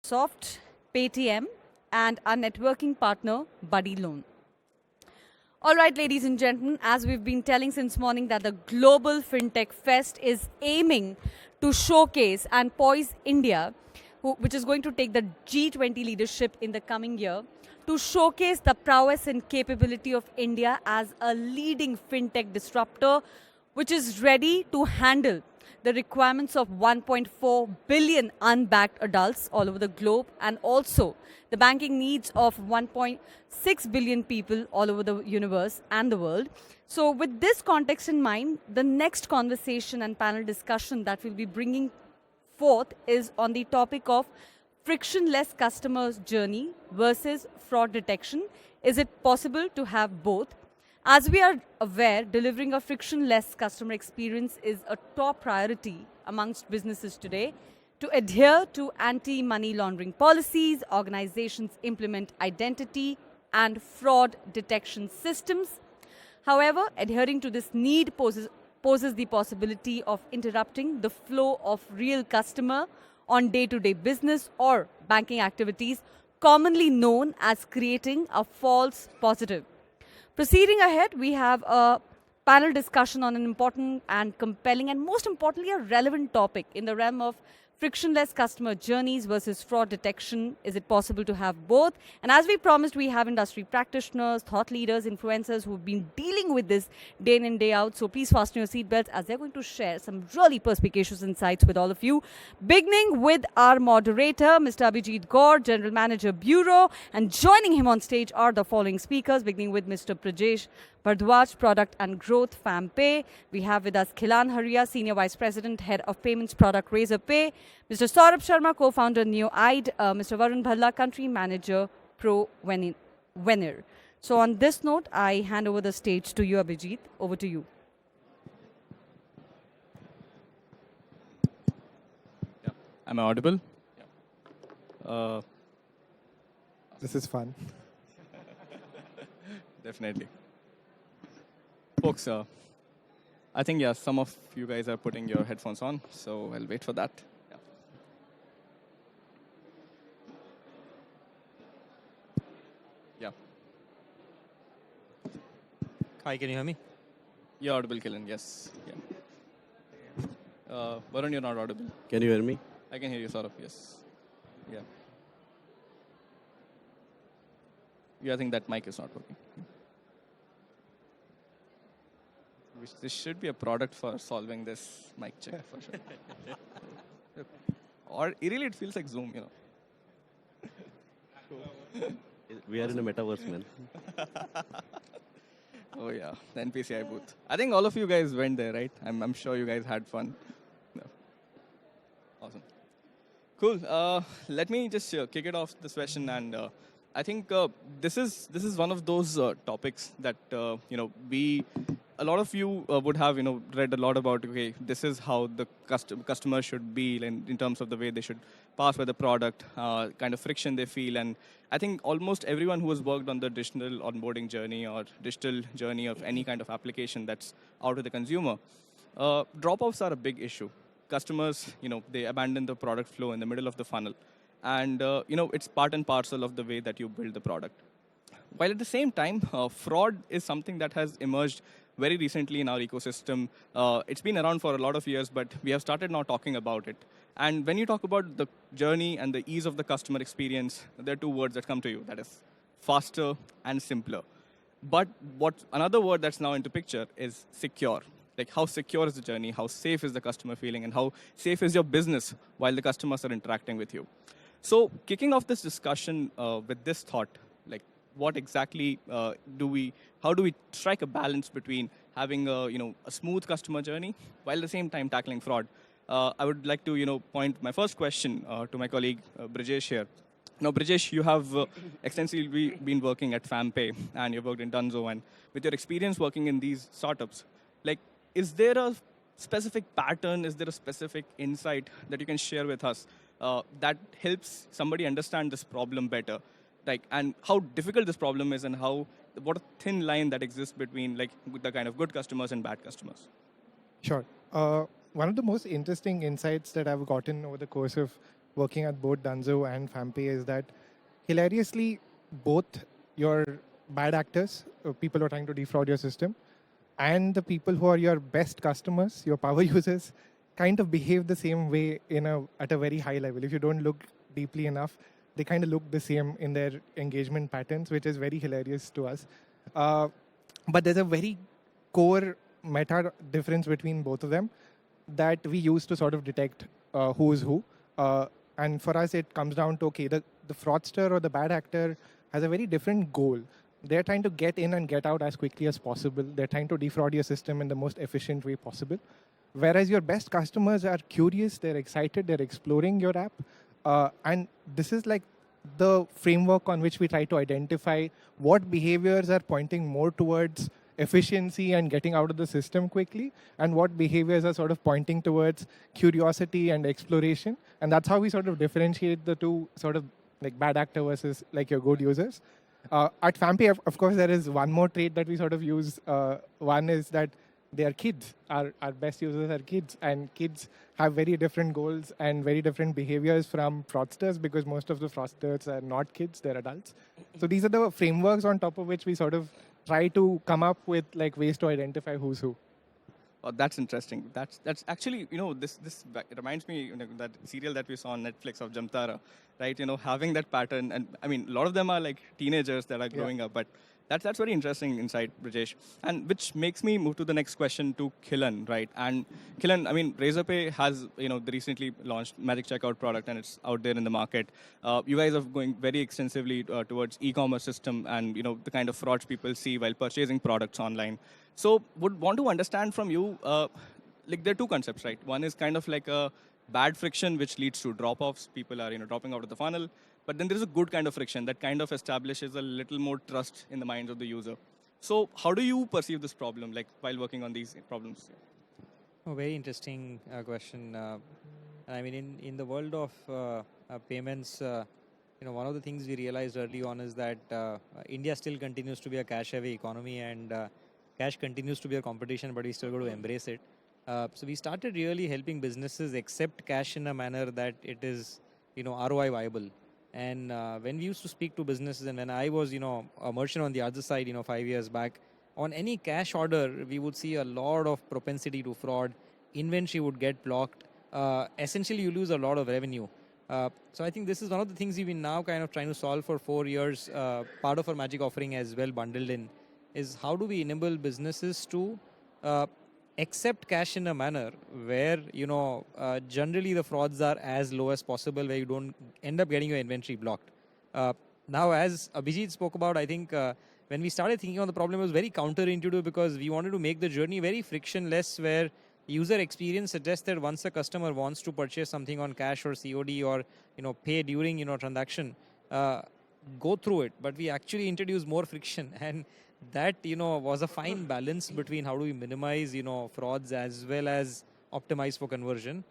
Soft, Paytm, and our networking partner, Buddy Loan. All right, ladies and gentlemen, as we've been telling since morning that the Global Fintech Fest is aiming to showcase and poise India, which is going to take the G20 leadership in the coming year, to showcase the prowess and capability of India as a leading fintech disruptor, which is ready to handle the requirements of 1.4 billion unbanked adults all over the globe, and also the banking needs of 1.6 billion people all over the universe and the world. So with this context in mind, the next conversation and panel discussion that we'll be bringing forth is on the topic of frictionless customer's journey versus fraud detection. Is it possible to have both? As we are aware, delivering a frictionless customer experience is a top priority amongst businesses today. To adhere to anti-money laundering policies, organizations implement identity and fraud detection systems. However, adhering to this need poses the possibility of interrupting the flow of real customer on day-to-day business or banking activities, commonly known as creating a false positive. Proceeding ahead, we have a panel discussion on an important and compelling and most importantly a relevant topic in the realm of frictionless customer journeys versus fraud detection. Is it possible to have both? And as we promised, we have industry practitioners, thought leaders, influencers who've been dealing with this day in and day out. So please fasten your seatbelts as they're going to share some really perspicacious insights with all of you. Beginning with our moderator, Mr. Abhijeet Gaur, General Manager Bureau, and joining him on stage are the following speakers, beginning with Mr. Brijesh, Bharadwaj, Product and Growth, FamPay. We have with us Khilan, Haria, Senior Vice President, Head of Payments Product, Razorpay. Mr. Sourabh Sharma, Co-Founder, NeoEYED. Mr. Varun, Bhalla, Country Manager, Provenir. So on this note, I hand over the stage to you, Abhijeet. Over to you. Yeah. Am I audible? Yeah. This is fun. Definitely. Folks, I think, some of you guys are putting your headphones on, so I'll wait for that. Yeah. Hi, can you hear me? You're audible, Khilan, yes. Yeah. Varun, you're not audible. Can you hear me? I can hear you, Sourabh, yes. Yeah. Yeah, I think that mic is not working. This should be a product for solving this mic check for sure. Or really, it feels like Zoom, We are in a metaverse, man. Oh yeah, the NPCI booth. I think all of you guys went there, right? I'm sure you guys had fun. No. Awesome. Cool. Let me just kick it off this session, and I think this is one of those topics that a lot of you would have read a lot about. Okay, this is how the customer should be in terms of the way they should pass by the product, kind of friction they feel, and I think almost everyone who has worked on the digital onboarding journey or digital journey of any kind of application that's out to the consumer, drop-offs are a big issue. Customers, they abandon the product flow in the middle of the funnel, and it's part and parcel of the way that you build the product. While at the same time, fraud is something that has emerged very recently in our ecosystem. It's been around for a lot of years, but we have started now talking about it. And when you talk about the journey and the ease of the customer experience, there are two words that come to you. That is faster and simpler. But another word that's now into picture is secure. Like how secure is the journey, how safe is the customer feeling, and how safe is your business while the customers are interacting with you. So kicking off this discussion with this thought, like what exactly how do we strike a balance between having a smooth customer journey while at the same time tackling fraud? I would like to point my first question to my colleague Brijesh here. Now, Brijesh, you have extensively been working at FamPay, and you've worked in Dunzo, and with your experience working in these startups, like, is there a specific pattern, is there a specific insight that you can share with us that helps somebody understand this problem better? Like, and how difficult this problem is, and what a thin line that exists between like the kind of good customers and bad customers? Sure. One of the most interesting insights that I've gotten over the course of working at both Dunzo and FamPay is that hilariously, both your bad actors, people who are trying to defraud your system, and the people who are your best customers, your power users, kind of behave the same way at a very high level. If you don't look deeply enough, they kind of look the same in their engagement patterns, which is very hilarious to us. But there's a very core meta difference between both of them that we use to sort of detect who is who. And for us, it comes down to, okay, the fraudster or the bad actor has a very different goal. They're trying to get in and get out as quickly as possible. They're trying to defraud your system in the most efficient way possible. Whereas your best customers are curious, they're excited, they're exploring your app. And this is like the framework on which we try to identify what behaviors are pointing more towards efficiency and getting out of the system quickly, and what behaviors are sort of pointing towards curiosity and exploration. And that's how we sort of differentiate the two, sort of like bad actor versus like your good users. At FamPay, of course, there is one more trait that we sort of use. One is that they are kids. Our best users are kids, and kids have very different goals and very different behaviors from fraudsters, because most of the fraudsters are not kids, they're adults. So these are the frameworks on top of which we sort of try to come up with like ways to identify who's who. Oh, that's interesting. That's actually, this reminds me, that serial that we saw on Netflix of Jamtara, right? Having that pattern, and I mean, a lot of them are like teenagers that are growing up, but that's very interesting insight, Brijesh. And which makes me move to the next question to Khilan, right? And Khilan, I mean, Razorpay has, the recently launched Magic Checkout product, and it's out there in the market. You guys are going very extensively towards e-commerce system and, the kind of frauds people see while purchasing products online. So would want to understand from you, like there are two concepts, right? One is kind of like a bad friction, which leads to drop-offs. People are, dropping out of the funnel. But then there is a good kind of friction that kind of establishes a little more trust in the minds of the user. So how do you perceive this problem, like while working on these problems? Oh, very interesting question. I mean, in the world of payments, one of the things we realized early on is that India still continues to be a cash-heavy economy, and cash continues to be a competition, but we still got to embrace it. So we started really helping businesses accept cash in a manner that it is, ROI viable. And when we used to speak to businesses, and when I was, a merchant on the other side, 5 years back, on any cash order, we would see a lot of propensity to fraud. Inventory would get blocked. Essentially, you lose a lot of revenue. So I think this is one of the things we've been now kind of trying to solve for 4 years. Part of our Magic offering as well bundled in is how do we enable businesses to accept cash in a manner where, generally the frauds are as low as possible, where you don't end up getting your inventory blocked. Now, as Abhijeet spoke about, I think when we started thinking on the problem, it was very counterintuitive, because we wanted to make the journey very frictionless, where user experience suggests that once a customer wants to purchase something on cash or COD or, pay during, transaction, go through it. But we actually introduced more friction, and that, was a fine balance between how do we minimize, frauds as well as optimize for conversion.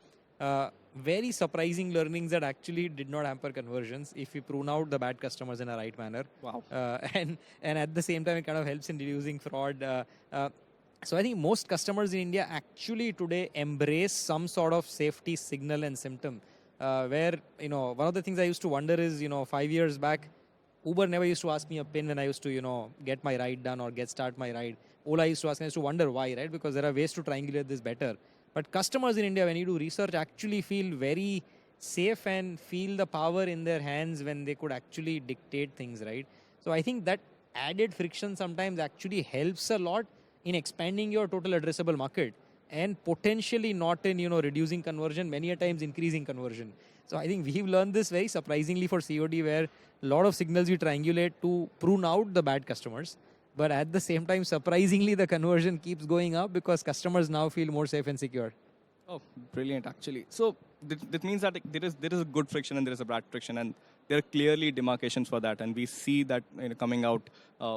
Very surprising learnings that actually did not hamper conversions if we prune out the bad customers in a right manner. Wow. And at the same time, it kind of helps in reducing fraud. So I think most customers in India actually today embrace some sort of safety signal and symptom. Where, one of the things I used to wonder is, 5 years back, Uber never used to ask me a PIN when I used to, get my ride done or start my ride. Ola used to ask me, I used to wonder why, right? Because there are ways to triangulate this better. But customers in India, when you do research, actually feel very safe and feel the power in their hands when they could actually dictate things, right? So I think that added friction sometimes actually helps a lot in expanding your total addressable market and potentially not in, reducing conversion, many a times increasing conversion. So I think we've learned this very surprisingly for COD, where a lot of signals we triangulate to prune out the bad customers. But at the same time, surprisingly, the conversion keeps going up because customers now feel more safe and secure. Oh, brilliant, actually. So that means that there is a good friction and there is a bad friction, and there are clearly demarcations for that. And we see that coming out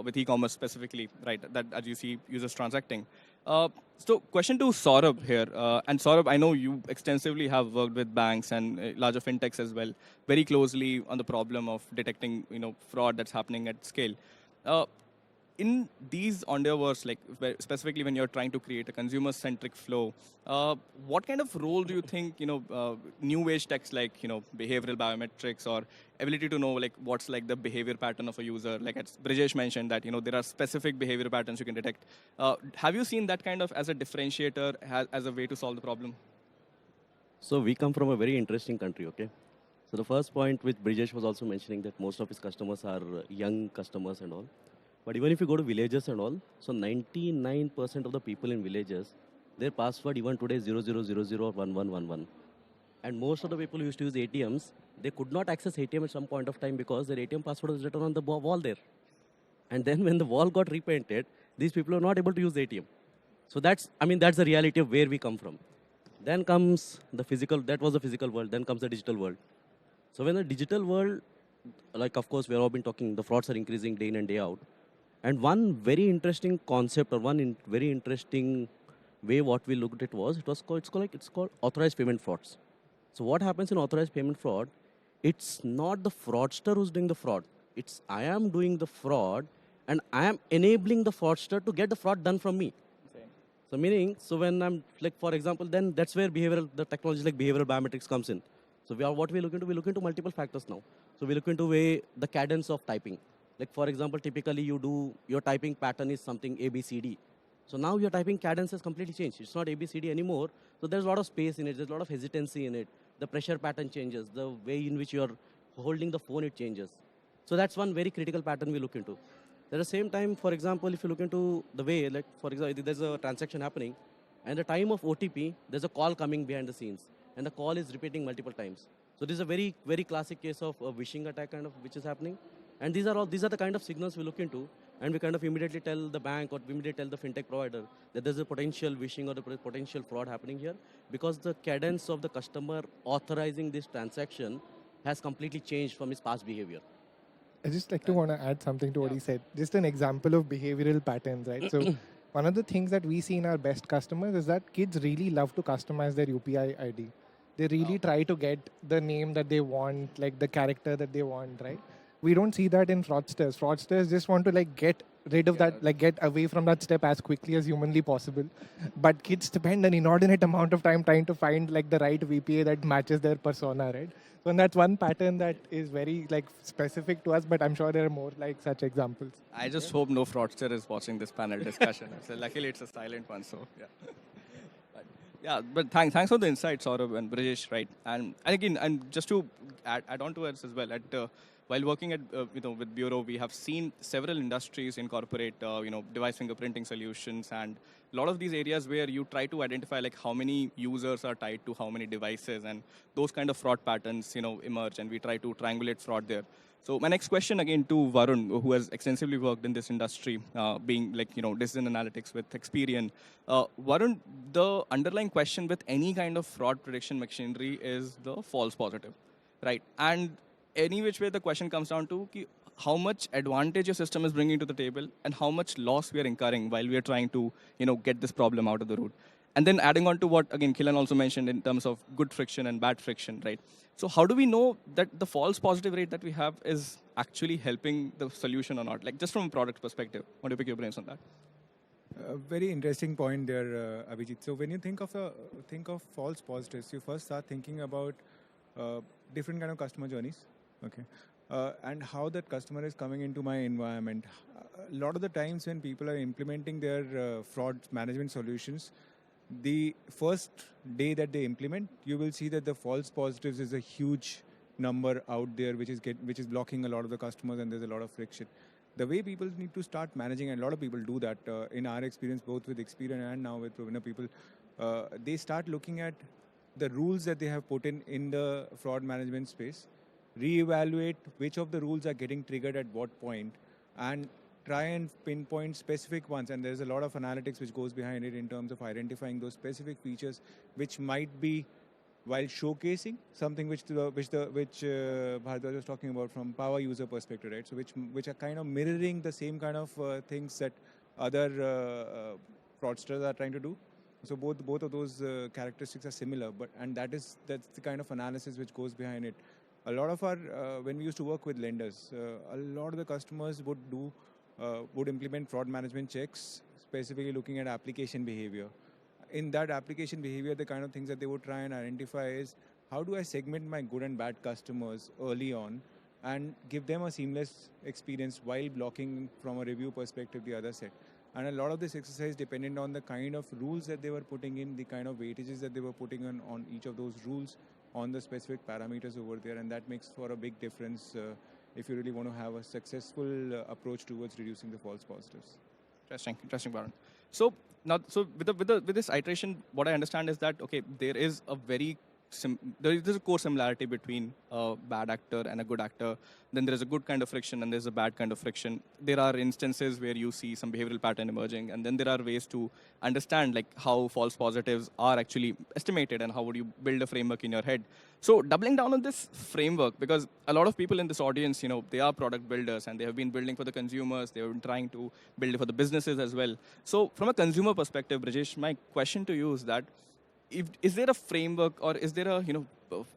with e-commerce specifically, right, that as you see users transacting. So question to Sourabh here. And Sourabh, I know you extensively have worked with banks and larger fintechs as well, very closely on the problem of detecting fraud that's happening at scale. in these endeavors, like specifically when you're trying to create a consumer-centric flow, what kind of role do you think, new age techs like, behavioral biometrics or ability to know like what's like the behavior pattern of a user, like as Brijesh mentioned that, there are specific behavior patterns you can detect. Have you seen that kind of as a differentiator, as a way to solve the problem? So we come from a very interesting country, okay? So the first point which Brijesh was also mentioning that most of his customers are young customers and all. But even if you go to villages and all, so 99% of the people in villages, their password even today is 0000 or 1111. And most of the people who used to use ATMs, they could not access ATM at some point of time because their ATM password was written on the wall there. And then when the wall got repainted, these people are not able to use the ATM. So that's the reality of where we come from. Then comes the physical, that was the physical world, then comes the digital world. So when the digital world, like of course we have all been talking, the frauds are increasing day in and day out. And one very interesting concept or very interesting way what we looked at was, it's called authorized payment frauds. So what happens in authorized payment fraud, it's not the fraudster who's doing the fraud. It's I am doing the fraud and I am enabling the fraudster to get the fraud done from me. So meaning, so when I'm like, for example, then that's where the technology like behavioral biometrics comes in. So we look into multiple factors now. So we look into the cadence of typing. Like for example, typically your typing pattern is something A, B, C, D. So now your typing cadence has completely changed. It's not A, B, C, D anymore. So there's a lot of space in it. There's a lot of hesitancy in it. The pressure pattern changes. The way in which you're holding the phone, it changes. So that's one very critical pattern we look into. At the same time, for example, if you look into the way, like for example, there's a transaction happening, and the time of OTP, there's a call coming behind the scenes, and the call is repeating multiple times. So this is a very, very classic case of a phishing attack kind of which is happening. And these are the kind of signals we look into, and we kind of immediately tell the bank or immediately tell the fintech provider that there's a potential phishing or the potential fraud happening here, because the cadence of the customer authorizing this transaction has completely changed from his past behavior. I just like to want to add something to what he said. Just an example of behavioral patterns, right? So one of the things that we see in our best customers is that kids really love to customize their UPI ID. They really try to get the name that they want, like the character that they want, right? We don't see that in fraudsters. Fraudsters just want to like get rid of that, like get away from that step as quickly as humanly possible. But kids spend an inordinate amount of time trying to find like the right VPA that matches their persona, right? So and that's one pattern that is very like specific to us, but I'm sure there are more like such examples. I just hope no fraudster is watching this panel discussion. So luckily it's a silent one, so yeah. But thanks for the insight, Sourabh and Brijesh, right? And again, and just to add on to us as well, while working at with Bureau, we have seen several industries incorporate device fingerprinting solutions, and a lot of these areas where you try to identify like how many users are tied to how many devices, and those kind of fraud patterns emerge, and we try to triangulate fraud there. So my next question again to Varun, who has extensively worked in this industry, being like decision analytics with Experian. Varun, the underlying question with any kind of fraud prediction machinery is the false positive, right? And any which way the question comes down to how much advantage your system is bringing to the table and how much loss we are incurring while we are trying to get this problem out of the root. And then adding on to what again Khilan also mentioned in terms of good friction and bad friction, right? So how do we know that the false positive rate that we have is actually helping the solution or not? Like just from a product perspective, want to pick your brains on that? Very interesting point there, Abhijeet. So when you think of false positives, you first start thinking about different kind of customer journeys, okay, and how that customer is coming into my environment. A lot of the times when people are implementing their fraud management solutions, the first day that they implement, you will see that the false positives is a huge number out there, which is blocking a lot of the customers, and there's a lot of friction. The way people need to start managing, and a lot of people do that in our experience, both with Experian and now with Provenir people, they start looking at the rules that they have put in the fraud management space, reevaluate which of the rules are getting triggered at what point, and try and pinpoint specific ones. And there's a lot of analytics which goes behind it in terms of identifying those specific features which might be, while showcasing something which Bharadwaj was talking about from power user perspective, right? So which are kind of mirroring the same kind of things that other fraudsters are trying to do. So both of those characteristics are similar, and that's the kind of analysis which goes behind it. A lot of our when we used to work with lenders, a lot of the customers would do would implement fraud management checks, specifically looking at application behavior. In that application behavior, the kind of things that they would try and identify is how do I segment my good and bad customers early on and give them a seamless experience while blocking from a review perspective the other set. And a lot of this exercise depended on the kind of rules that they were putting in, the kind of weightages that they were putting on each of those rules on the specific parameters over there. And that makes for a big difference if you really want to have a successful approach towards reducing the false positives. Interesting, Varun. So now, so with this iteration, what I understand is that okay, there is a very there's a core similarity between a bad actor and a good actor. Then there is a good kind of friction and there's a bad kind of friction. There are instances where you see some behavioral pattern emerging, and then there are ways to understand like how false positives are actually estimated and how would you build a framework in your head. So doubling down on this framework, because a lot of people in this audience, you know, they are product builders and they have been building for the consumers. They have been trying to build it for the businesses as well. So from a consumer perspective, Brijesh, my question to you is that is there a framework or is there a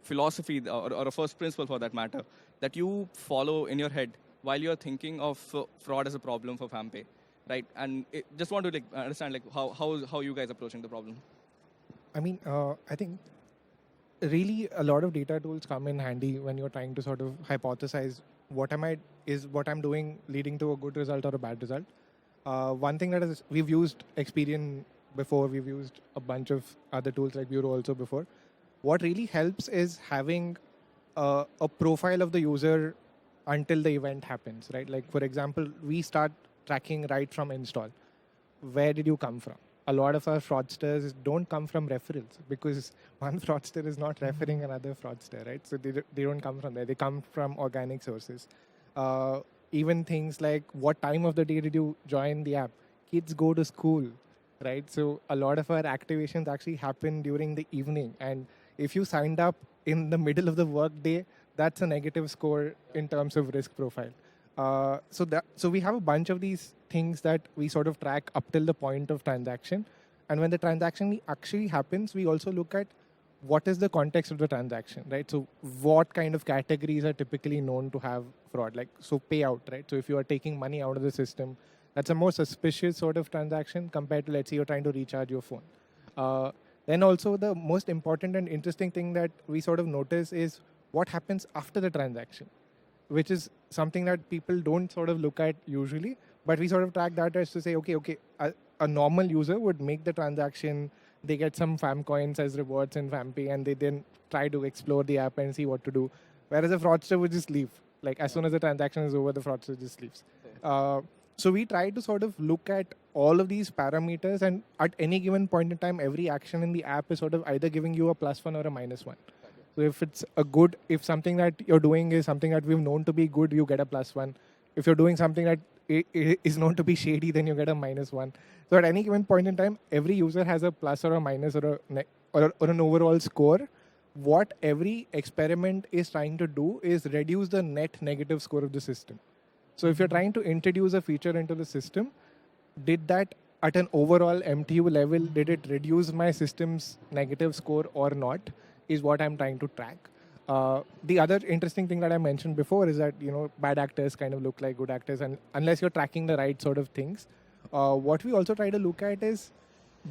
philosophy or a first principle for that matter that you follow in your head while you're thinking of fraud as a problem for FamPay, right? And just want to like understand like how you guys approaching the problem. I mean, I think really a lot of data tools come in handy when you're trying to sort of hypothesize what I'm doing leading to a good result or a bad result. One thing that is we've used Experian before, we've used a bunch of other tools like Bureau also before. What really helps is having a profile of the user until the event happens, right? Like for example, we start tracking right from install. Where did you come from? A lot of our fraudsters don't come from referrals because one fraudster is not referring another fraudster, right? So they don't come from there. They come from organic sources. Even things like what time of the day did you join the app? Kids go to school, right? So a lot of our activations actually happen during the evening. And if you signed up in the middle of the workday, that's a negative score in terms of risk profile. So we have a bunch of these things that we sort of track up till the point of transaction. And when the transaction actually happens, we also look at what is the context of the transaction, right? So what kind of categories are typically known to have fraud? Like, so payout, right? So if you are taking money out of the system, that's a more suspicious sort of transaction compared to, let's say, you're trying to recharge your phone. Then also the most important and interesting thing that we sort of notice is what happens after the transaction, which is something that people don't sort of look at usually, but we sort of track that as to say, okay, a normal user would make the transaction, they get some FAM coins as rewards in FamPay, and they then try to explore the app and see what to do. Whereas a fraudster would just leave. Like as soon as the transaction is over, the fraudster just leaves. So we try to sort of look at all of these parameters, and at any given point in time, every action in the app is sort of either giving you a +1 or a -1. So if something that you're doing is something that we've known to be good, you get a +1. If you're doing something that is known to be shady, then you get a -1. So at any given point in time, every user has a plus or a minus or an overall score. What every experiment is trying to do is reduce the net negative score of the system. So if you're trying to introduce a feature into the system, did that at an overall MTU level, did it reduce my system's negative score or not, is what I'm trying to track. The other interesting thing that I mentioned before is that, bad actors kind of look like good actors, and unless you're tracking the right sort of things. What we also try to look at is,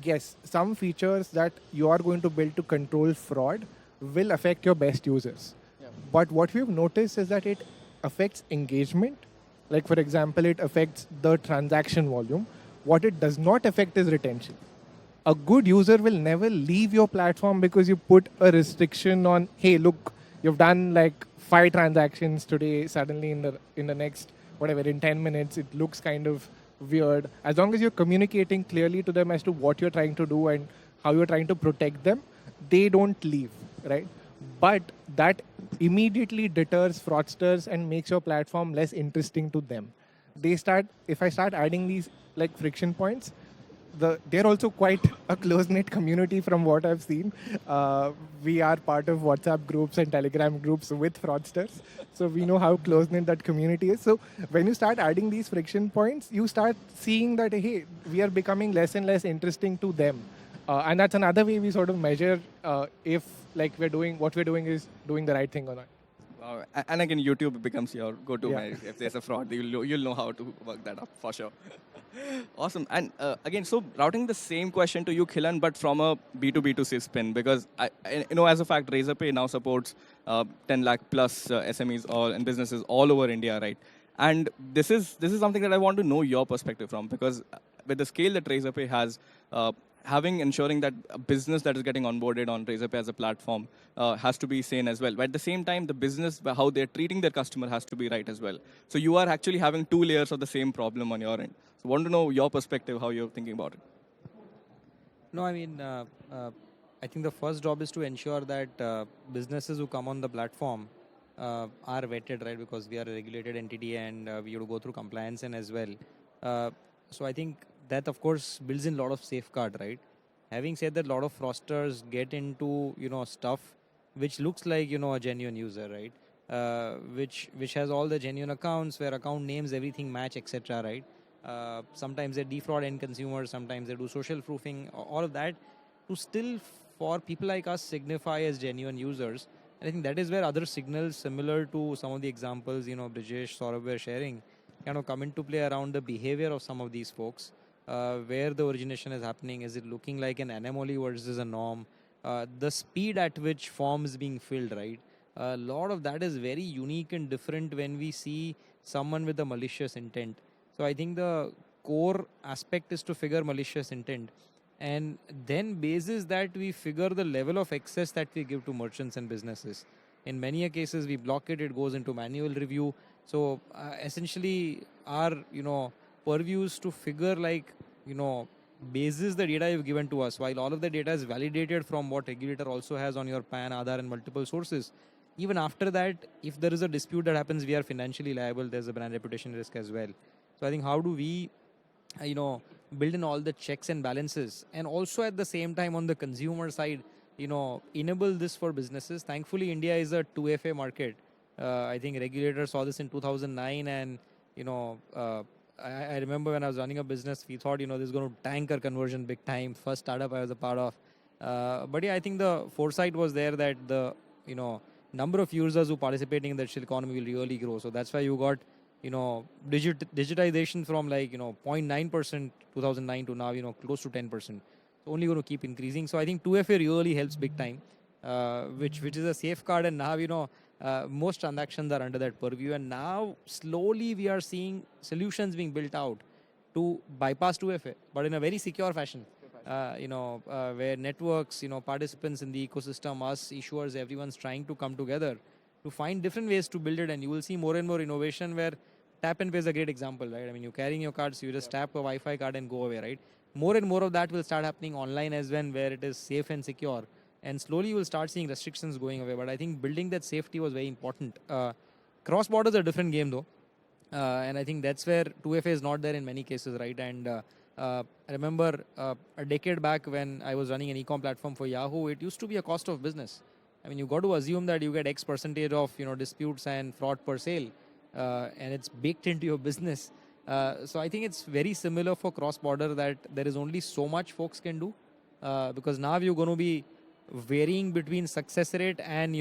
yes, some features that you are going to build to control fraud will affect your best users. Yeah. But what we've noticed is that it affects engagement. Like, for example, it affects the transaction volume. What it does not affect is retention. A good user will never leave your platform because you put a restriction on, hey, look, you've done like 5 transactions today. Suddenly in the next, in 10 minutes, it looks kind of weird. As long as you're communicating clearly to them as to what you're trying to do and how you're trying to protect them, they don't leave, right? But that immediately deters fraudsters and makes your platform less interesting to them. If I start adding these like friction points, they're also quite a close-knit community from what I've seen. We are part of WhatsApp groups and Telegram groups with fraudsters. So we know how close-knit that community is. So when you start adding these friction points, you start seeing that, hey, we are becoming less and less interesting to them. And that's another way we sort of measure if like what we're doing is doing the right thing or not. And again, YouTube becomes your go-to. Yeah. Man. If there's a fraud, you'll know how to work that up for sure. Awesome. And again, so routing the same question to you, Khilan, but from a B2B2C spin, because as a fact, Razorpay now supports 10 lakh plus SMEs all and businesses all over India, right? And this is something that I want to know your perspective from, because with the scale that Razorpay has, ensuring that a business that is getting onboarded on Razorpay as a platform has to be sane as well. But at the same time, the business, how they're treating their customer has to be right as well. So you are actually having two layers of the same problem on your end. So I want to know your perspective, how you're thinking about it. No, I mean, I think the first job is to ensure that businesses who come on the platform are vetted, right? Because we are a regulated entity and we have to go through compliance and as well. So I think that, of course, builds in a lot of safeguard, right? Having said that, a lot of fraudsters get into stuff which looks like a genuine user, right? Which has all the genuine accounts where account names everything match, etc. Right? Sometimes they defraud end consumers, sometimes they do social proofing, all of that to still for people like us signify as genuine users. And I think that is where other signals similar to some of the examples Brijesh, Sourabh were sharing kind of come into play around the behavior of some of these folks. Where the origination is happening, is it looking like an anomaly versus a norm? The speed at which form is being filled, right? A lot of that is very unique and different when we see someone with a malicious intent. So I think the core aspect is to figure malicious intent, and then basis that we figure the level of access that we give to merchants and businesses. In many cases, we block it; it goes into manual review. So essentially, our purviews to figure basis the data you've given to us, while all of the data is validated from what regulator also has on your PAN, Aadhaar and multiple sources. Even after that, if there is a dispute that happens, we are financially liable. There's a brand reputation risk as well. So I think how do we, build in all the checks and balances, and also at the same time on the consumer side, enable this for businesses. Thankfully, India is a 2FA market. I think regulators saw this in 2009, and I remember when I was running a business, we thought, this is going to tank our conversion big time. First startup I was a part of. But yeah, I think the foresight was there that the, number of users who participating in the digital economy will really grow. So that's why you got, digitization from 0.9% 2009 to now, close to 10%. So only going to keep increasing. So I think 2FA really helps big time, which is a safeguard. And now, most transactions are under that purview, and now slowly we are seeing solutions being built out to bypass 2FA, but in a very secure fashion. Where networks, participants in the ecosystem, us issuers, everyone's trying to come together to find different ways to build it, and you will see more and more innovation where tap and pay is a great example, right? I mean, you're carrying your cards, you just tap a Wi-Fi card and go away, right? More and more of that will start happening online as well, where it is safe and secure. And slowly you will start seeing restrictions going away. But I think building that safety was very important. Cross-border is a different game though. And I think that's where 2FA is not there in many cases, right? And I remember a decade back when I was running an e-com platform for Yahoo, it used to be a cost of business. I mean, you got to assume that you get X percentage of disputes and fraud per sale, and it's baked into your business. So I think it's very similar for cross-border, that there is only so much folks can do, because now you're going to be varying between success rate and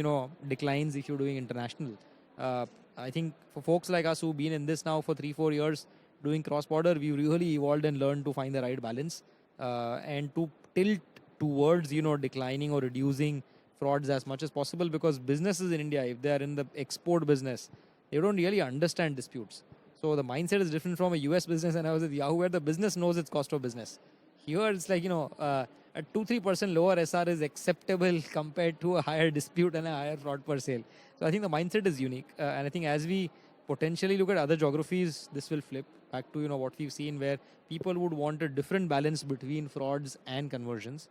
declines if you're doing international. I think for folks like us who've been in this now for 3-4 years doing cross-border, we really evolved and learned to find the right balance and to tilt towards declining or reducing frauds as much as possible, because businesses in India, if they are in the export business, they don't really understand disputes. So the mindset is different from a US business, and I was at Yahoo where the business knows its cost of business. Here it's like a 2-3% lower SR is acceptable compared to a higher dispute and a higher fraud per sale. So I think the mindset is unique, and I think as we potentially look at other geographies, this will flip back to what we've seen, where people would want a different balance between frauds and conversions.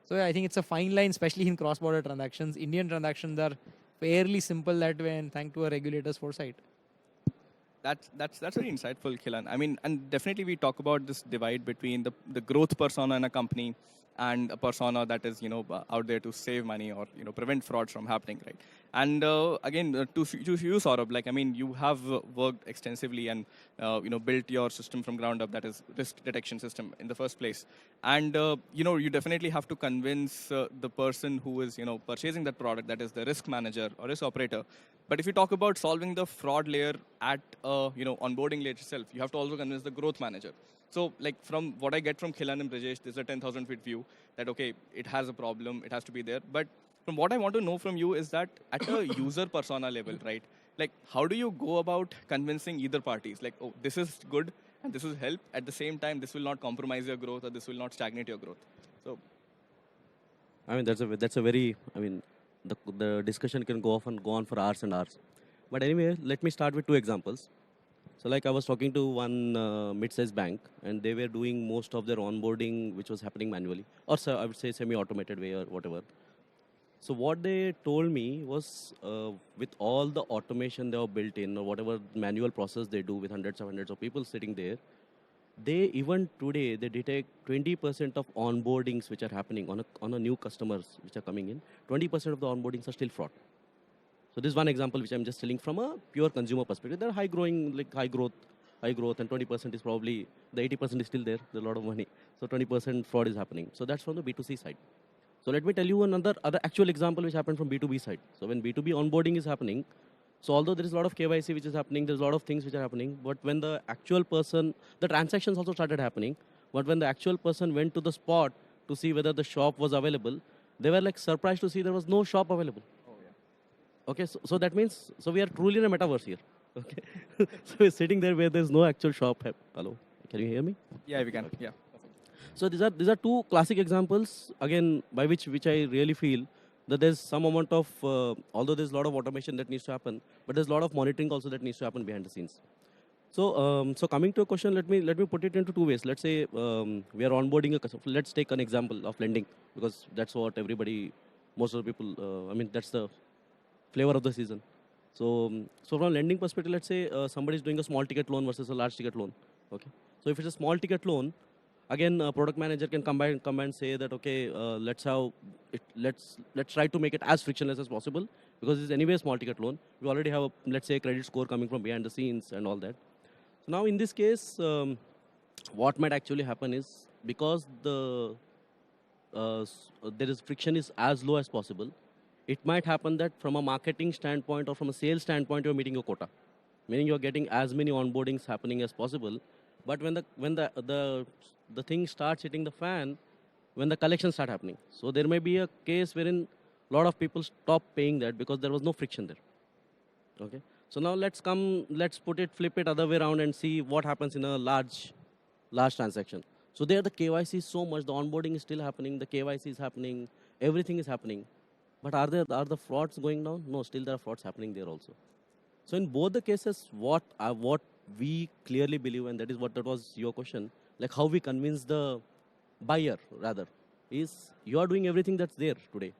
So yeah, I think it's a fine line, especially in cross-border transactions. Indian transactions are fairly simple that way, and thanks to our regulators' foresight. That's very insightful, Khilan. I mean, and definitely we talk about this divide between the growth persona in a company and a persona that is out there to save money or prevent fraud from happening, right? And again, to you, Sourabh, like, I mean, you have worked extensively and, built your system from ground up, that is risk detection system in the first place. And, you definitely have to convince the person who is, purchasing that product, that is the risk manager or risk operator. But if you talk about solving the fraud layer at, onboarding layer itself, you have to also convince the growth manager. So, like, from what I get from Khilan and Brijesh, there's a 10,000 feet view that, okay, it has a problem, it has to be there. But from what I want to know from you is that at a user persona level, right? Like, how do you go about convincing either parties? Like, oh, this is good and this will help. At the same time, this will not compromise your growth or this will not stagnate your growth. So, I mean, that's a very, I mean, the discussion can go on for hours and hours. But anyway, let me start with two examples. So like I was talking to one mid-sized bank, and they were doing most of their onboarding, which was happening manually, or so I would say semi-automated way or whatever. So what they told me was, with all the automation they have built in, or whatever manual process they do with hundreds of people sitting there, they even today they detect 20% of onboardings which are happening on a new customers which are coming in. 20% of the onboardings are still fraud. So this is one example which I'm just telling from a pure consumer perspective. They're high growth, and 20% is probably, the 80% is still there. There's a lot of money. So 20% fraud is happening. So that's from the B2C side. So let me tell you another other actual example which happened from B2B side. So when B2B onboarding is happening, so although there is a lot of KYC which is happening, there's a lot of things which are happening, but when the actual person, the transactions also started happening, but when the actual person went to the spot to see whether the shop was available, they were like surprised to see there was no shop available. Okay, so that means, so we are truly in a metaverse here. Okay, so we're sitting there where there's no actual shop. Hello, can you hear me? yeah, we can. Okay. Yeah. So these are two classic examples again by which I really feel that there's some amount of although there's a lot of automation that needs to happen, but there's a lot of monitoring also that needs to happen behind the scenes. So coming to a question, let me put it into two ways. Let's say we are onboarding a customer. Let's take an example of lending, because that's what everybody, most of the people, I mean, that's the flavor of the season. So from lending perspective, let's say somebody is doing a small ticket loan versus a large ticket loan. Okay. So if it's a small ticket loan, again, a product manager can come and say that, okay, let's try to make it as frictionless as possible, because it's anyway a small ticket loan. We already have let's say a credit score coming from behind the scenes and all that. So now in this case, what might actually happen is, because there is friction is as low as possible, it might happen that from a marketing standpoint or from a sales standpoint, you're meeting your quota, meaning you're getting as many onboardings happening as possible. But when the thing starts hitting the fan, when the collections start happening, so there may be a case wherein a lot of people stop paying that because there was no friction there. Okay. So now flip it other way around and see what happens in a large transaction. So there the KYC is so much, the onboarding is still happening, the KYC is happening, everything is happening. But are the frauds going down? No, still there are frauds happening there also. So in both the cases, what we clearly believe, and that was your question, like how we convince the buyer rather, is you are doing everything that's there today.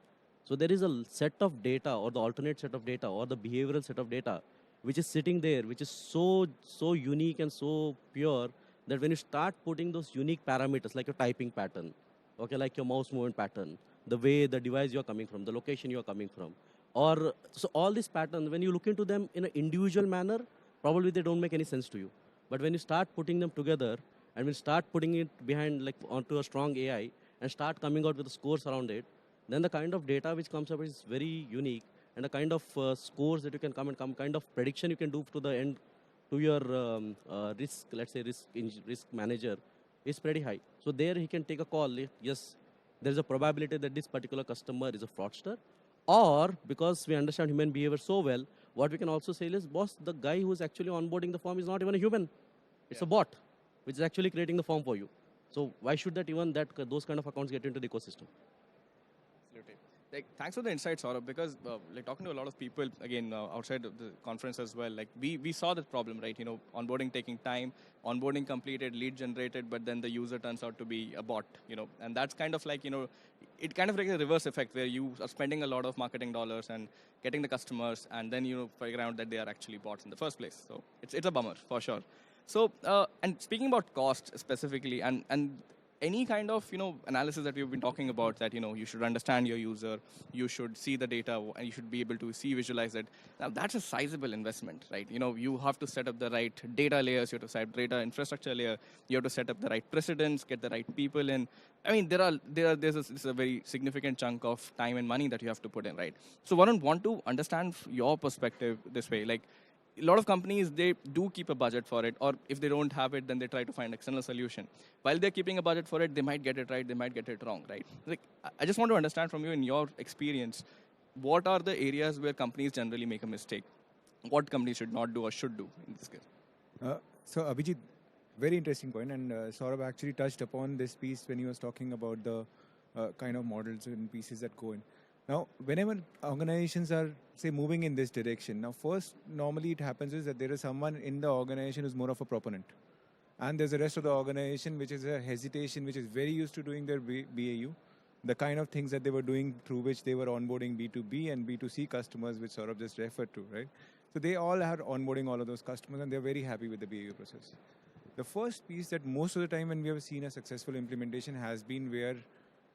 So there is a set of data, or the alternate set of data, or the behavioral set of data, which is sitting there, which is so unique and so pure that when you start putting those unique parameters, like your typing pattern, okay, like your mouse movement pattern, the way the device you're coming from, the location you're coming from, or so all these patterns, when you look into them in an individual manner, probably they don't make any sense to you. But when you start putting them together and we start putting it behind, like onto a strong AI, and start coming out with the scores around it, then the kind of data which comes up is very unique, and the kind of scores that you can kind of prediction you can do to the end, to your risk, let's say risk manager, is pretty high. So there he can take a call. Yes, there is a probability that this particular customer is a fraudster, or because we understand human behavior so well, what we can also say is, boss, the guy who is actually onboarding the form is not even a human. It's a bot, which is actually creating the form for you. So why should those kind of accounts get into the ecosystem? Absolutely. Like, thanks for the insight, Sourabh, because like talking to a lot of people, again, outside of the conference as well, like we saw that problem, right? Onboarding taking time, onboarding completed, lead generated, but then the user turns out to be a bot, and that's kind of like, it kind of like a reverse effect where you are spending a lot of marketing dollars and getting the customers, and then figure out that they are actually bots in the first place. So it's a bummer for sure. So, and speaking about cost specifically, and any kind of analysis that we've been talking about, that you should understand your user, you should see the data, and you should be able to visualize it. Now that's a sizable investment, right? You have to set up the right data layers, you have to set up data infrastructure layer, you have to set up the right precedents, get the right people in. I mean, there's a very significant chunk of time and money that you have to put in, right? So Varun, want to understand your perspective this way, like, a lot of companies, they do keep a budget for it, or if they don't have it, then they try to find external solution. While they're keeping a budget for it, they might get it right, they might get it wrong, right? Like, I just want to understand from you, in your experience, what are the areas where companies generally make a mistake? What companies should not do or should do in this case? So Abhijeet, very interesting point, and Sourabh actually touched upon this piece when he was talking about the kind of models and pieces that go in. Now, whenever organizations are, say, moving in this direction, now first, normally it happens is that there is someone in the organization who's more of a proponent. And there's the rest of the organization which is a hesitation, which is very used to doing their BAU, the kind of things that they were doing through which they were onboarding B2B and B2C customers, which Sourabh just referred to, right? So they all are onboarding all of those customers, and they're very happy with the BAU process. The first piece that most of the time when we have seen a successful implementation has been where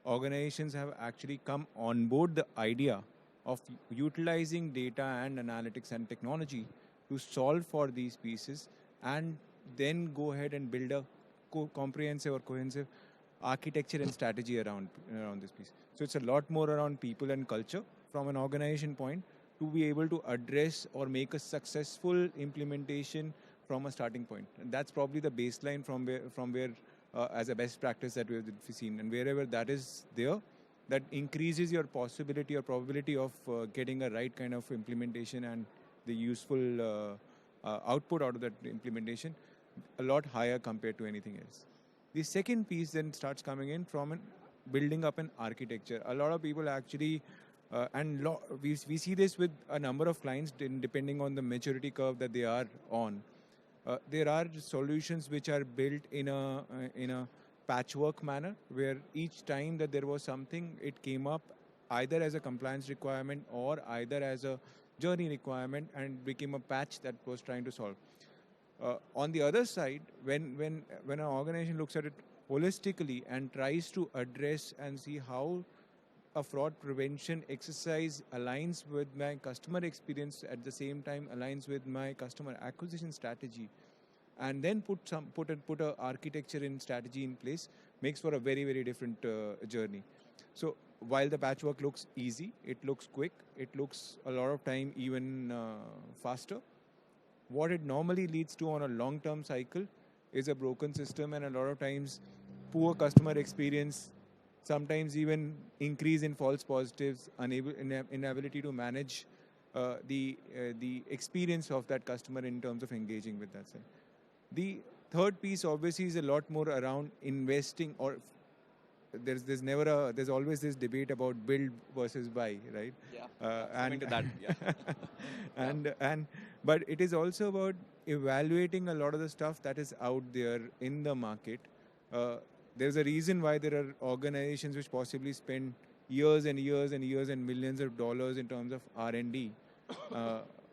organizations have actually come on board the idea of utilizing data and analytics and technology to solve for these pieces, and then go ahead and build a comprehensive or cohesive architecture and strategy around this piece. So it's a lot more around people and culture from an organization point to be able to address or make a successful implementation from a starting point. And that's probably the baseline from where as a best practice that we've seen. And wherever that is there, that increases your possibility or probability of getting a right kind of implementation and the useful output out of that implementation a lot higher compared to anything else. The second piece then starts coming in from building up an architecture. A lot of people actually, we see this with a number of clients depending on the maturity curve that they are on. There are solutions which are built in a patchwork manner, where each time that there was something, it came up either as a compliance requirement or either as a journey requirement and became a patch that was trying to solve. On the other side, when an organization looks at it holistically and tries to address and see how a fraud prevention exercise aligns with my customer experience, at the same time aligns with my customer acquisition strategy, and then put a architecture and strategy in place, makes for a very, very different journey. So while the patchwork looks easy, it looks quick, it looks a lot of time even faster, what it normally leads to on a long-term cycle is a broken system, and a lot of times poor customer experience, sometimes even increase in false positives, inability to manage the experience of that customer in terms of engaging with that side. The third piece obviously is a lot more around investing, or there's always this debate about build versus buy, right? Yeah. Coming to that. Yeah. But it is also about evaluating a lot of the stuff that is out there in the market. There's a reason why there are organizations which possibly spend years and years and years and millions of dollars in terms of R&D.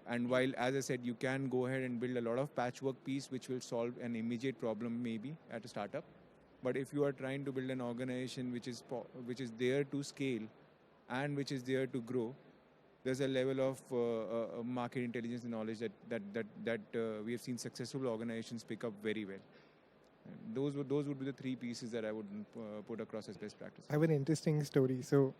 And while, as I said, you can go ahead and build a lot of patchwork piece which will solve an immediate problem maybe at a startup. But if you are trying to build an organization which is there to scale and which is there to grow, there's a level of market intelligence and knowledge that we have seen successful organizations pick up very well. Those would be the three pieces that I would put across as best practice. I have an interesting story. So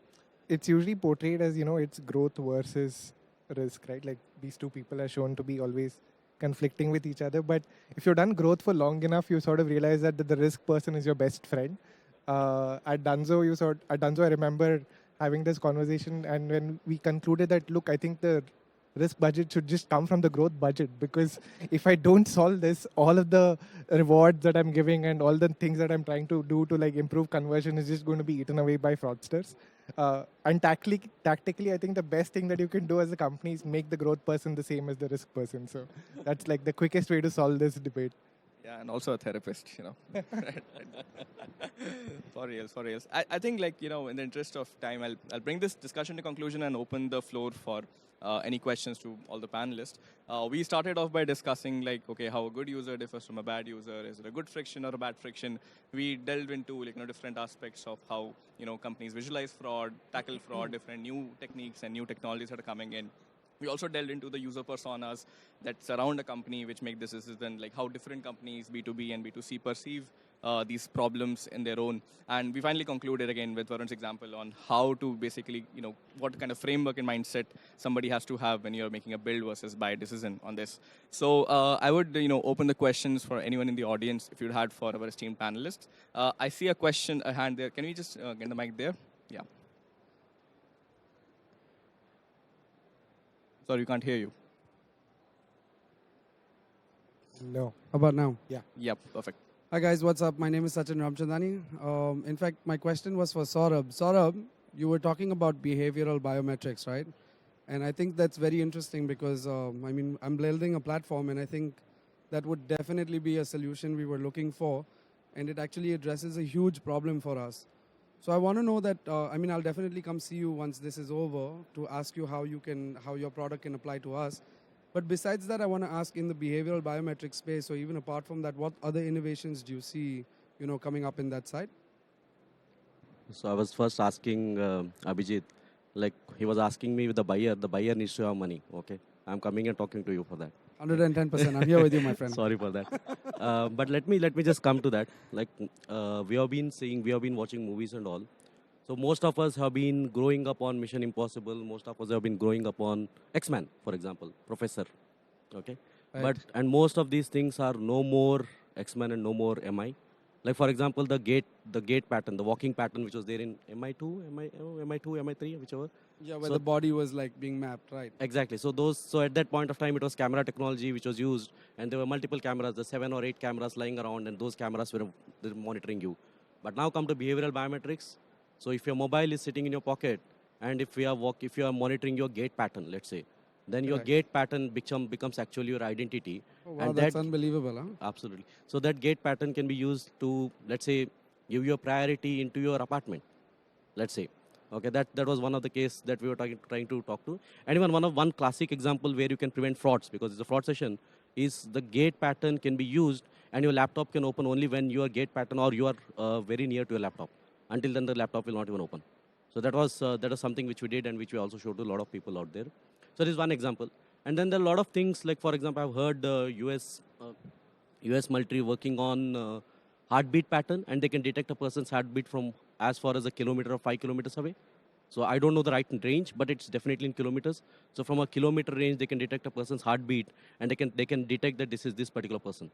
it's usually portrayed as, it's growth versus risk, right? Like these two people are shown to be always conflicting with each other. But if you've done growth for long enough, you sort of realize that the risk person is your best friend. At Dunzo, I remember having this conversation, and when we concluded that, look, I think the risk budget should just come from the growth budget, because if I don't solve this, all of the rewards that I'm giving and all the things that I'm trying to do to like improve conversion is just going to be eaten away by fraudsters. And tactically, I think the best thing that you can do as a company is make the growth person the same as the risk person. So that's like the quickest way to solve this debate. Yeah, and also a therapist, For reals. I think, in the interest of time, I'll bring this discussion to conclusion and open the floor for any questions to all the panelists. We started off by discussing like, okay, how a good user differs from a bad user. Is it a good friction or a bad friction? We delved into like, different aspects of how companies visualize fraud, tackle fraud, different new techniques and new technologies that are coming in. We also delved into the user personas that surround a company, which make this decision, like how different companies, B2B and B2C, perceive these problems in their own. And we finally concluded again with Varun's example on how to basically, what kind of framework and mindset somebody has to have when you're making a build versus buy decision on this. So I would, open the questions for anyone in the audience if you'd had for our esteemed panelists. I see a hand there. Can we just get the mic there? Yeah. Sorry, we can't hear you. No. How about now? Yeah. Yep, perfect. Hi guys, what's up? My name is Sachin Ramchandani. In fact, my question was for Sourabh. Sourabh, you were talking about behavioral biometrics, right? And I think that's very interesting because, I'm building a platform and I think that would definitely be a solution we were looking for. And it actually addresses a huge problem for us. So I want to know that, I'll definitely come see you once this is over to ask you how your product can apply to us. But besides that, I want to ask in the behavioral biometric space, or even apart from that, what other innovations do you see, coming up in that side? So I was first asking Abhijeet, like he was asking me with the buyer needs to have money, okay? I'm coming and talking to you for that. 110%, I'm here with you, my friend. Sorry for that. But let me just come to that. Like we have been watching movies and all. So most of us have been growing up on Mission Impossible. Most of us have been growing up on X-Men, for example, Professor. Okay, Right. and most of these things are no more X-Men and no more MI. Like for example, the gate pattern, the walking pattern, which was there in MI2, MI3, whichever. Yeah, where So the body was like being mapped, right? exactly. So at that point of time, it was camera technology which was used, and there were multiple cameras, the 7 or 8 cameras lying around, and those cameras were monitoring you. But now come to behavioral biometrics. So if your mobile is sitting in your pocket, and if you are monitoring your gait pattern, let's say, then your Correct. gait pattern becomes actually your identity. Oh, wow, And that's that unbelievable, huh? absolutely. So that gate pattern can be used to, let's say, give you a priority into your apartment. Let's say, okay, that was one of the case that we were trying to talk to. And even one classic example where you can prevent frauds, because it's a fraud session, is the gate pattern can be used, and your laptop can open only when your gate pattern or you are very near to your laptop. Until then, the laptop will not even open. So that was something which we did and which we also showed to a lot of people out there. So this is one example. And then there are a lot of things, like for example, I've heard US military working on heartbeat pattern, and they can detect a person's heartbeat from as far as a kilometer or 5 kilometers away. So I don't know the right range, but it's definitely in kilometers. So from a kilometer range, they can detect a person's heartbeat, and they can detect that this is this particular person.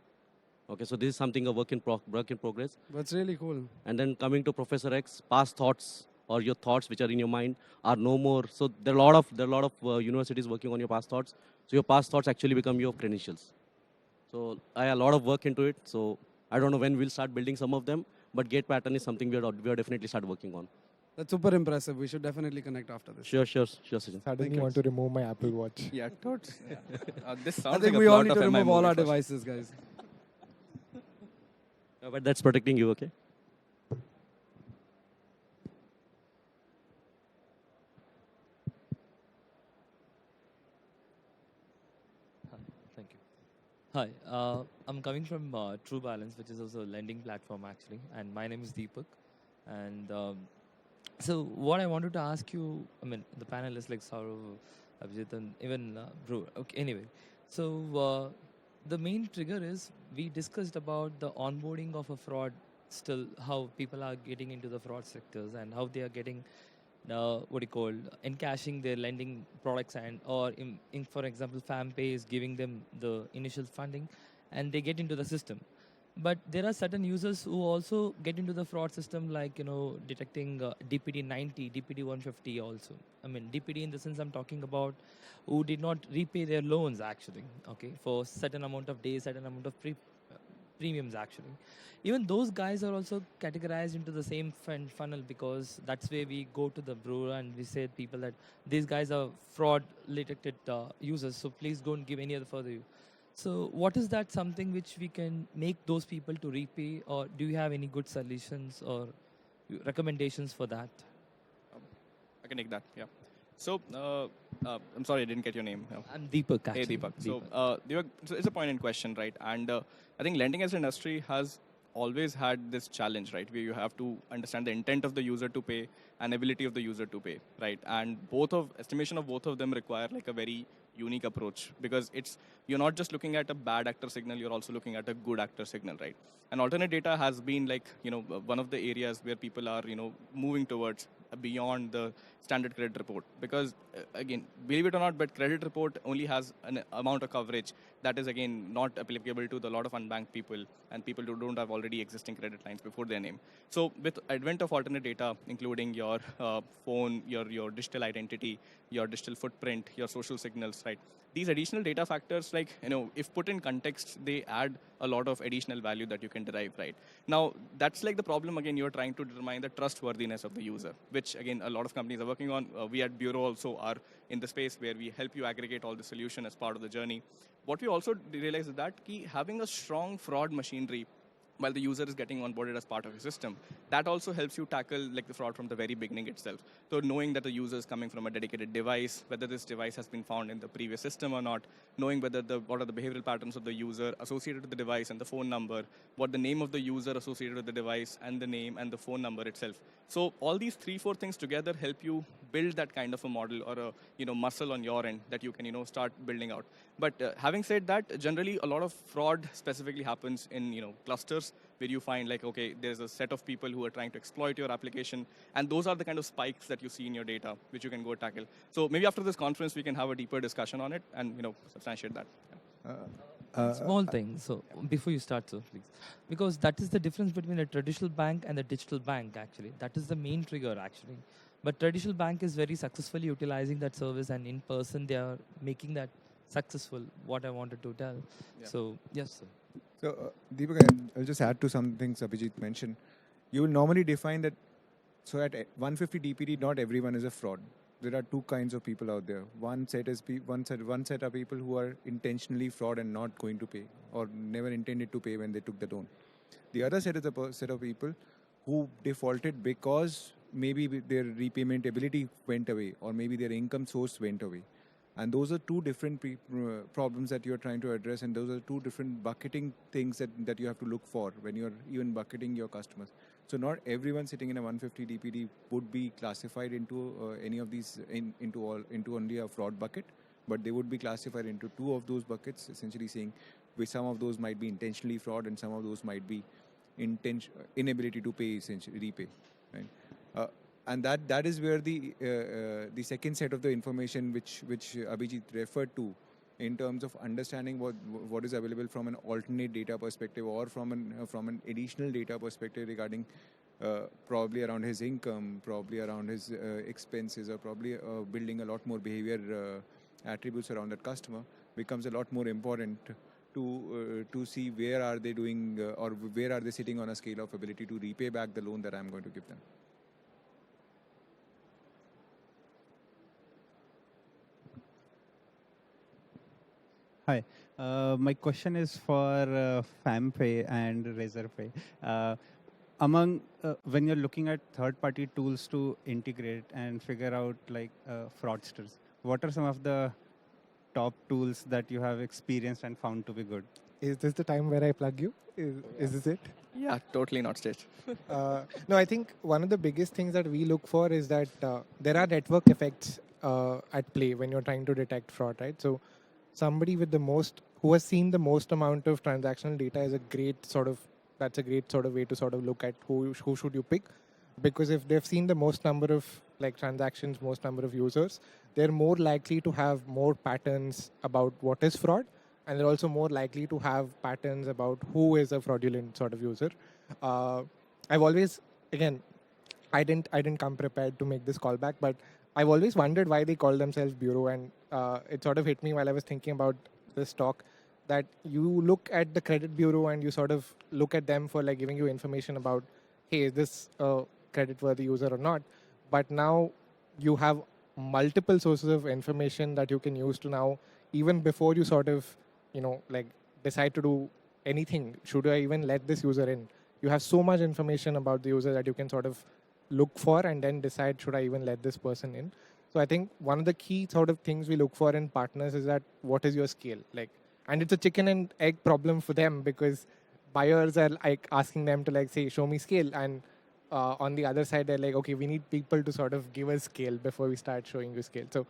Okay, so this is something a work in progress. That's really cool. And then coming to Professor X, past thoughts or your thoughts which are in your mind are no more. So there are a lot of universities working on your past thoughts. So your past thoughts actually become your credentials. So I have a lot of work into it. So I don't know when we'll start building some of them, but gate pattern is something we are definitely start working on. That's super impressive. We should definitely connect after this. Sure, Sachin. Suddenly want to remove my Apple Watch. Yeah, totes. This I sounds think like we a all plot need of to MI remove all movie our first. devices, guys. But that's protecting you, okay? Thank you. Hi, I'm coming from True Balance, which is also a lending platform actually, and my name is Deepak. And so, what I wanted to ask you, the panelists like Sourabh, Abhijeet, and even Bro. Okay, anyway, so the main trigger is we discussed about the onboarding of a fraud. Still, how people are getting into the fraud sectors and how they are getting encashing their lending products, and or for example FamPay is giving them the initial funding and they get into the system. But there are certain users who also get into the fraud system, like detecting DPD 90, DPD 150 also. DPD in the sense I'm talking about who did not repay their loans actually, okay, for certain amount of days, certain amount of premiums actually. Even those guys are also categorized into the same funnel, because that's where we go to the brewer and we say to people that these guys are fraud detected users, so please don't give any other further. So what is that something which we can make those people to repay, or do you have any good solutions or recommendations for that? I can take that, yeah. So I'm sorry, I didn't get your name. I'm Deepak, Hey, actually. Deepak. Deepak, so it's a point in question, right? And I think lending as an industry has always had this challenge, right? Where you have to understand the intent of the user to pay and ability of the user to pay, right? And estimation of both of them require like a very unique approach, because you're not just looking at a bad actor signal, you're also looking at a good actor signal, right? And alternate data has been like, one of the areas where people are, moving towards beyond the standard credit report, because again, believe it or not, but credit report only has an amount of coverage that is again not applicable to the lot of unbanked people and people who don't have already existing credit lines before their name. So with advent of alternate data, including your phone, your digital identity, your digital footprint, your social signals, right? These additional data factors, like, if put in context, they add a lot of additional value that you can derive, right? Now, that's like the problem, again, you're trying to determine the trustworthiness of the user, which, again, a lot of companies are working on. We at Bureau also are in the space where we help you aggregate all the solution as part of the journey. What we also realize is that having a strong fraud machinery while the user is getting onboarded as part of your system, that also helps you tackle like the fraud from the very beginning itself. So knowing that the user is coming from a dedicated device, whether this device has been found in the previous system or not, knowing what are the behavioral patterns of the user associated with the device and the phone number, what the name of the user associated with the device and the name and the phone number itself. So all these 3-4 things together help you build that kind of a model or a muscle on your end that you can start building out. But having said that, generally a lot of fraud specifically happens in clusters where you find like, okay, there's a set of people who are trying to exploit your application, and those are the kind of spikes that you see in your data which you can go tackle. So maybe after this conference we can have a deeper discussion on it and substantiate that. Small thing. So before you start, so please, because that is the difference between a traditional bank and a digital bank. Actually, that is the main trigger. Actually, but traditional bank is very successfully utilizing that service, and in person they are making that successful. What I wanted to tell. Yeah. So yes, sir. So, Deepak, I'll just add to some things Abhijeet mentioned. You will normally define that, so at 150 DPD, not everyone is a fraud. There are two kinds of people out there. One set are people who are intentionally fraud and not going to pay, or never intended to pay when they took the loan. The other set is a set of people who defaulted because maybe their repayment ability went away, or maybe their income source went away. And those are two different problems that you're trying to address, and those are two different bucketing things that you have to look for when you're even bucketing your customers. So not everyone sitting in a 150 DPD would be classified into any of these into only a fraud bucket, but they would be classified into two of those buckets, essentially saying which some of those might be intentionally fraud and some of those might be inability to pay, essentially repay, right? And that is where the second set of the information which Abhijeet referred to, in terms of understanding what is available from an alternate data perspective, or from an additional data perspective regarding probably around his income, probably around his expenses, or probably building a lot more behavior attributes around that customer, becomes a lot more important to see where are they doing or where are they sitting on a scale of ability to repay back the loan that I'm going to give them. Hi, my question is for FamPay and Razorpay. When you're looking at third-party tools to integrate and figure out like fraudsters, what are some of the top tools that you have experienced and found to be good? Is this the time where I plug you? Is this it? Yeah, totally not staged. No, I think one of the biggest things that we look for is that there are network effects at play when you're trying to detect fraud, right? So somebody who has seen the most amount of transactional data is a great sort of way to sort of look at who should you pick, because if they've seen the most number of like transactions, most number of users, they're more likely to have more patterns about what is fraud, and they're also more likely to have patterns about who is a fraudulent sort of user. I've always, again, I didn't come prepared to make this callback, but I've always wondered why they call themselves Bureau, and it sort of hit me while I was thinking about this talk, that you look at the credit bureau and you sort of look at them for like giving you information about, hey, is this a credit-worthy user or not? But now you have multiple sources of information that you can use to now, even before you sort of, like decide to do anything, should I even let this user in? You have so much information about the user that you can sort of look for and then decide, should I even let this person in? So I think one of the key sort of things we look for in partners is that what is your scale? Like, and it's a chicken and egg problem for them because buyers are like asking them to like say, show me scale. And on the other side, they're like, okay, we need people to sort of give us scale before we start showing you scale. So,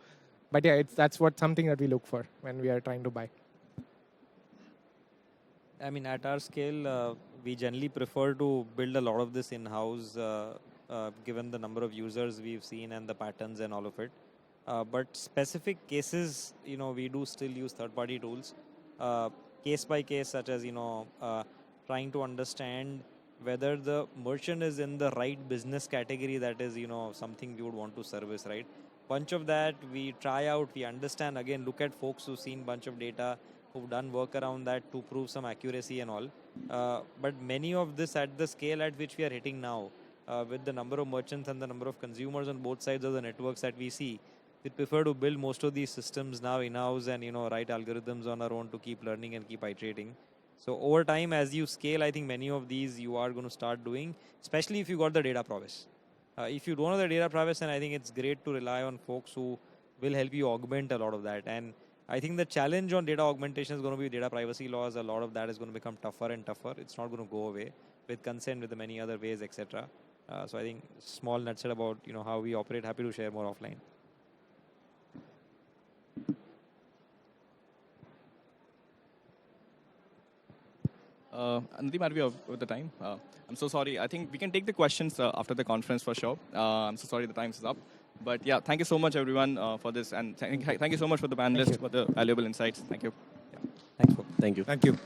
but yeah, that's something that we look for when we are trying to buy. I mean, at our scale, we generally prefer to build a lot of this in-house, given the number of users we've seen and the patterns and all of it. But specific cases, we do still use third-party tools, case by case, such as, trying to understand whether the merchant is in the right business category that is, something we would want to service, right? Bunch of that we try out, we understand, again, look at folks who've seen bunch of data, who've done work around that to prove some accuracy and all. But many of this at the scale at which we are hitting now, with the number of merchants and the number of consumers on both sides of the networks that we see, we prefer to build most of these systems now in-house and, write algorithms on our own to keep learning and keep iterating. So over time, as you scale, I think many of these you are going to start doing, especially if you got the data prowess. If you don't have the data prowess, then I think it's great to rely on folks who will help you augment a lot of that. And I think the challenge on data augmentation is going to be data privacy laws. A lot of that is going to become tougher and tougher. It's not going to go away with consent, with the many other ways, etc. So I think small nutshell about how we operate. Happy to share more offline. Anandhi, are we over the time? I'm so sorry. I think we can take the questions after the conference for sure. I'm so sorry the time is up. But yeah, thank you so much, everyone, for this. And thank you so much for the panelists, for the valuable insights. Thank you. Yeah. Thanks, folks. Thank you. Thank you.